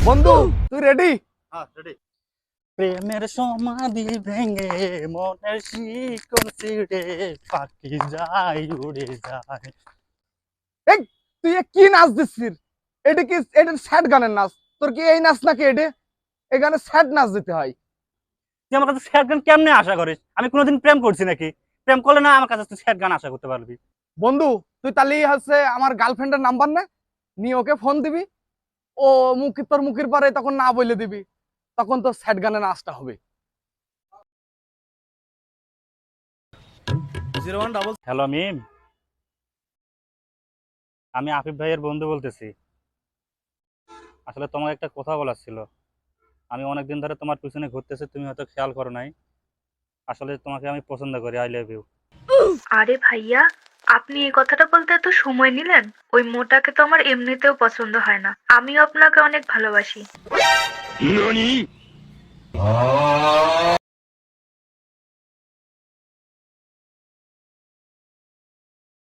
বন্ধু তুই রেডি? হ্যাঁ রেডি। প্রেমের সমাধি ভেঙে মনের শিকল ছিঁড়ে পাখি যায় উড়ে যায়। এই তুই এ কি নাচ দিচ্ছিস? এটা স্যাড গানের নাচ। তোর কি এই নাচ নাকি? এই গানে স্যাড নাচ দিতে হয়। তুই আমার কাছে স্যাড গান কেমনে আশা করিস? আমি কোনোদিন প্রেম করছি নাকি? প্রেম করলে না আমার কাছে তুই স্যাড গান আশা করতে পারবি? বন্ধু তুই তাহলে হচ্ছে আমার গার্লফ্রেন্ডের নাম্বার নে, নিয়ে ওকে ফোন দিবি। ও তোর মুখের পরে তখন না বলে দিবি, তখন তো স্যাড গানের নাচটা হবে। হ্যালো মিম, আমি আফিফ ভাইয়ের বন্ধু বলতেছি। আসলে তোমার একটা কথা বলার ছিল। আমি অনেকদিন ধরে তোমার পিছনে ঘুরতেছি, তুমি হয়তো খেয়াল করো নাই। আসলে তোমাকে আমি পছন্দ করি। I love you. আরে ভাইয়া, আপনি এই কথাটা বলতে এত সময় নিলেন? ওই মোটাকে তো আমার এমনিতেও পছন্দ হয় না। আমিও আপনাকে অনেক ভালোবাসি।